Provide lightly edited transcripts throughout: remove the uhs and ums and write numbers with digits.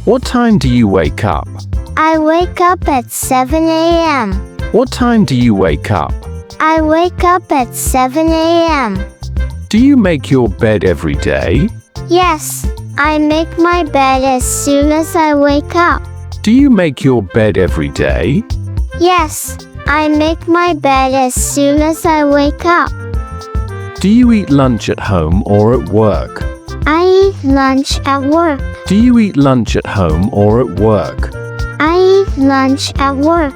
What time do you wake up? I wake up at 7 a.m. What time do you wake up? I wake up at 7 a.m. Do you make your bed every day? Yes, I make my bed as soon as I wake up. Do you make your bed every day? Yes, I make my bed as soon as I wake up. Do you eat lunch at home or at work? I eat lunch at work. Do you eat lunch at home or at work? I eat lunch at work.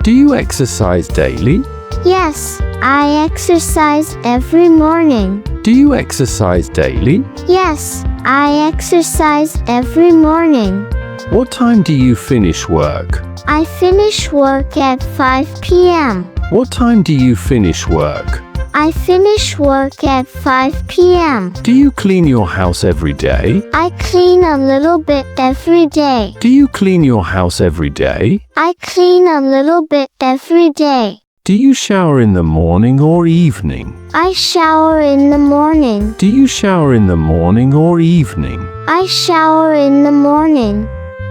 Do you exercise daily? Yes, I exercise every morning. Do you exercise daily? Yes, I exercise every morning. What time do you finish work? I finish work at 5 p.m. What time do you finish work? I finish work at 5 p.m. Do you clean your house every day? I clean a little bit every day. Do you clean your house every day? I clean a little bit every day. Do you shower in the morning or evening? I shower in the morning. Do you shower in the morning or evening? I shower in the morning.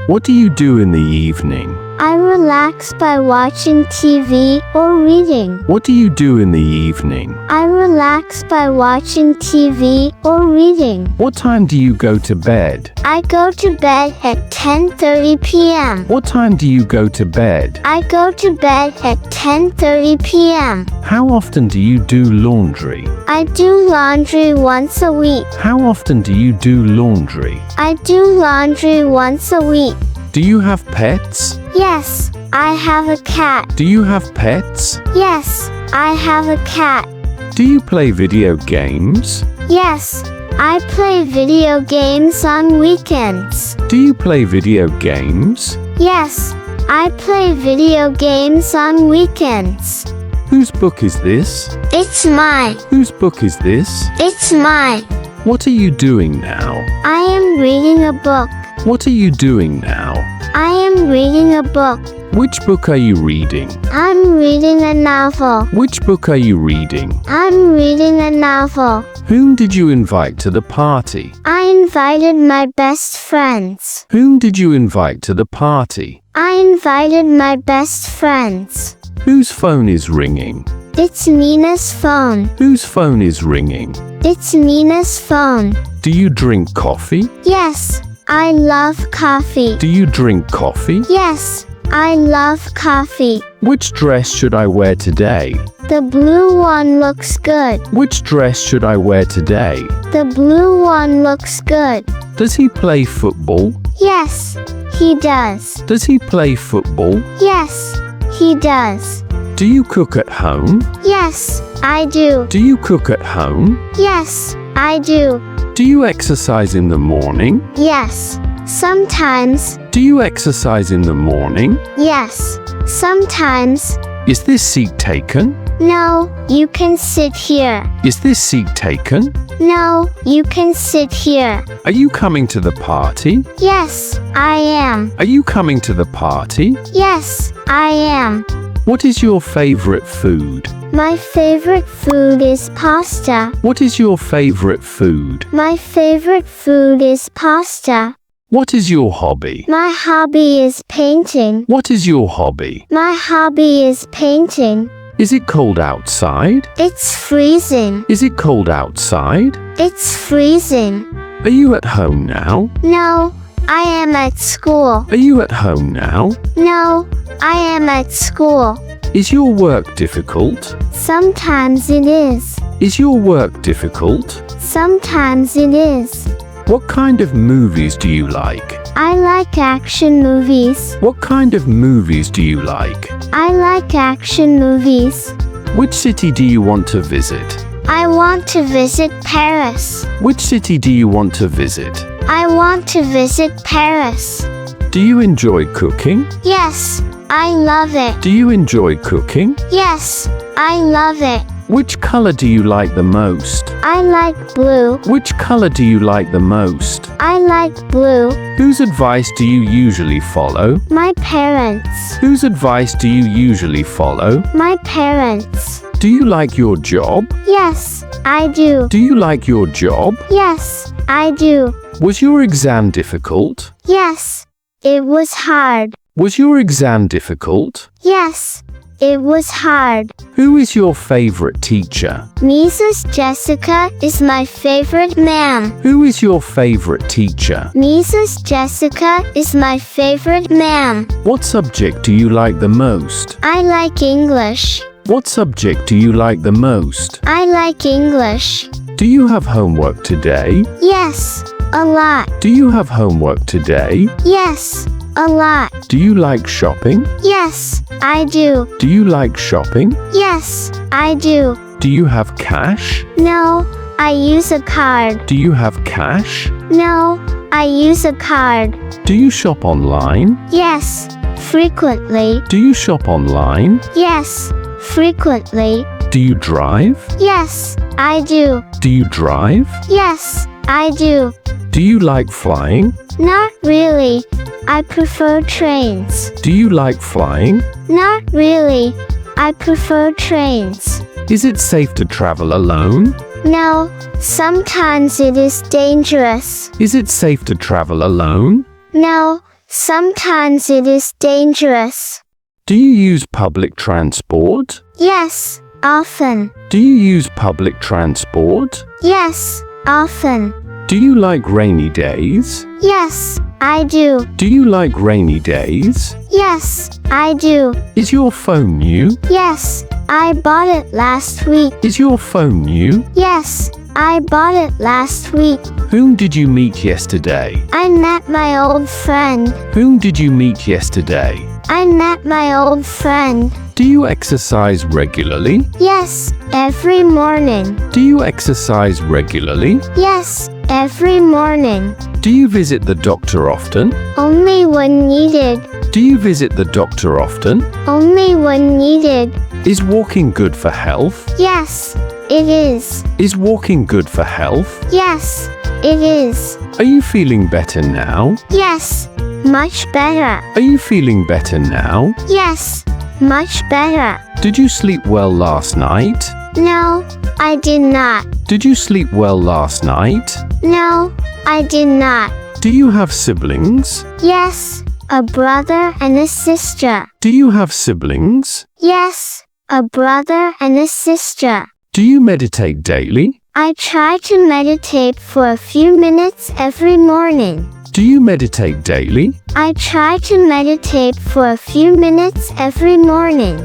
What do you do in the evening? I relax by watching TV or reading. What do you do in the evening? I relax by watching TV or reading. What time do you go to bed? I go to bed at 10:30 p.m. What time do you go to bed? I go to bed at 10:30 p.m. How often do you do laundry? I do laundry once a week. How often do you do laundry? I do laundry once a week. Do you have pets? Yes, I have a cat. Do you have pets? Yes, I have a cat. Do you play video games? Yes, I play video games on weekends. Do you play video games? Yes, I play video games on weekends. Whose book is this? It's mine. Whose book is this? It's mine. What are you doing now? I am reading a book. What are you doing now? I am reading a book. Which book are you reading? I'm reading a novel. Which book are you reading? I'm reading a novel. Whom did you invite to the party? I invited my best friends. Whom did you invite to the party? I invited my best friends. Whose phone is ringing? It's Nina's phone. Whose phone is ringing? It's Nina's phone. Do you drink coffee? Yes, I love coffee. Do you drink coffee? Yes, I love coffee. Which dress should I wear today? The blue one looks good. Which dress should I wear today? The blue one looks good. Does he play football? Yes, he does. Does he play football? Yes, he does. Do you cook at home? Yes, I do. Do you cook at home? Yes, I do. Do you exercise in the morning? Yes, sometimes. Do you exercise in the morning? Yes, sometimes. Is this seat taken? No, you can sit here. Is this seat taken? No, you can sit here. Are you coming to the party? Yes, I am. Are you coming to the party? Yes, I am. What is your favorite food? My favorite food is pasta. What is your favorite food? My favorite food is pasta. What is your hobby? My hobby is painting. What is your hobby? My hobby is painting. Is it cold outside? It's freezing. Is it cold outside? It's freezing. Are you at home now? No, I am at school. Are you at home now? No, I am at school. Is your work difficult? Sometimes it is. Is your work difficult? Sometimes it is. What kind of movies do you like? I like action movies. What kind of movies do you like? I like action movies. Which city do you want to visit? I want to visit Paris. Which city do you want to visit? I want to visit Paris. Do you enjoy cooking? Yes, I love it. Do you enjoy cooking? Yes, I love it. Which color do you like the most? I like blue. Which color do you like the most? I like blue. Whose advice do you usually follow? My parents. Whose advice do you usually follow? My parents. Do you like your job? Yes, I do. Do you like your job? Yes, I do. Was your exam difficult? Yes, It was hard. Was your exam difficult? Yes, it was hard. Who is your favorite teacher? Mrs. Jessica is my favorite ma'am. Who is your favorite teacher? Mrs. Jessica is my favorite ma'am. What subject do you like the most? I like English. What subject do you like the most? I like English. Do you have homework today? Yes, a lot. Do you have homework today? Yes, a lot. Do you like shopping? Yes, I do. Do you like shopping? Yes, I do. Do you have cash? No, I use a card. Do you have cash? No, I use a card. Do you shop online? Yes, frequently. Do you shop online? Yes, frequently. Do you drive? Yes, I do. Do you drive? Yes, I do. Do you like flying? Not really. I prefer trains. Do you like flying? Not really. I prefer trains. Is it safe to travel alone? No, sometimes it is dangerous. Is it safe to travel alone? No, sometimes it is dangerous. Do you use public transport? Yes, often. Do you use public transport? Yes, often. Do you like rainy days? Yes, I do. Do you like rainy days? Yes, I do. Is your phone new? Yes, I bought it last week. Is your phone new? Yes, I bought it last week. Whom did you meet yesterday? I met my old friend. Whom did you meet yesterday? I met my old friend. Do you exercise regularly? Yes, every morning. Do you exercise regularly? Yes, every morning. Do you visit the doctor often? Only when needed. Do you visit the doctor often? Only when needed. Is walking good for health? Yes, it is. Is walking good for health? Yes, it is. Are you feeling better now? Yes, much better. Are you feeling better now? Yes, much better. Did you sleep well last night? No, I did not. Did you sleep well last night? No, I did not. Do you have siblings? Yes, a brother and a sister. Do you have siblings? Yes, a brother and a sister. Do you meditate daily? I try to meditate for a few minutes every morning. Do you meditate daily? I try to meditate for a few minutes every morning.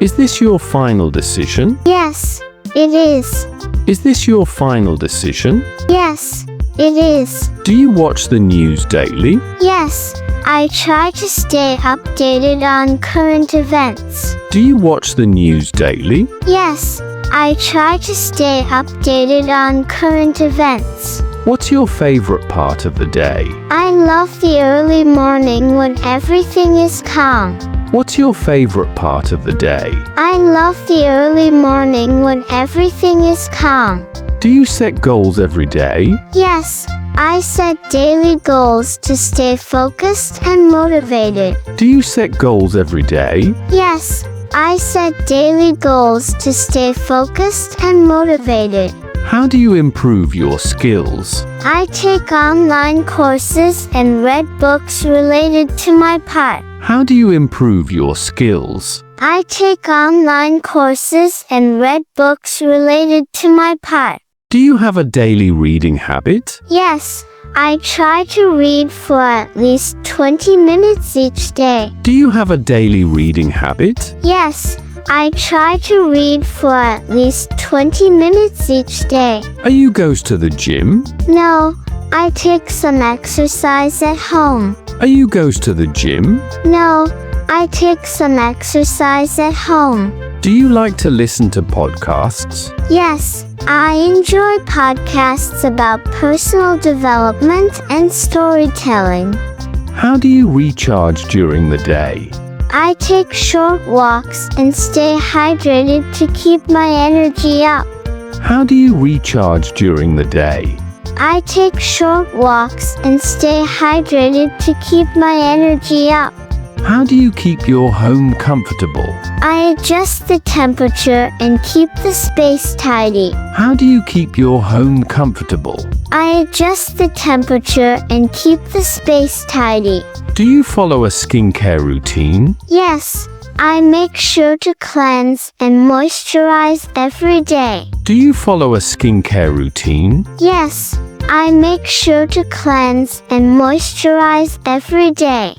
Is this your final decision? Yes, it is. Is this your final decision? Yes, it is. Do you watch the news daily? Yes, I try to stay updated on current events. Do you watch the news daily? Yes, I try to stay updated on current events. What's your favorite part of the day? I love the early morning when everything is calm. What's your favorite part of the day? I love the early morning when everything is calm. Do you set goals every day? Yes, I set daily goals to stay focused and motivated. Do you set goals every day? Yes, I set daily goals to stay focused and motivated. How do you improve your skills? I take online courses and read books related to my part. How do you improve your skills? I take online courses and read books related to my part. Do you have a daily reading habit? Yes, I try to read for at least 20 minutes each day. Do you have a daily reading habit? Yes, I try to read for at least 20 minutes each day. Are you goes to the gym? No, I take some exercise at home. Are you goes to the gym? No, I take some exercise at home. Do you like to listen to podcasts? Yes, I enjoy podcasts about personal development and storytelling. How do you recharge during the day? I take short walks and stay hydrated to keep my energy up. How do you recharge during the day? I take short walks and stay hydrated to keep my energy up. How do you keep your home comfortable? I adjust the temperature and keep the space tidy. How do you keep your home comfortable? I adjust the temperature and keep the space tidy. Do you follow a skincare routine? Yes, I make sure to cleanse and moisturize every day. Do you follow a skincare routine? Yes, I make sure to cleanse and moisturize every day.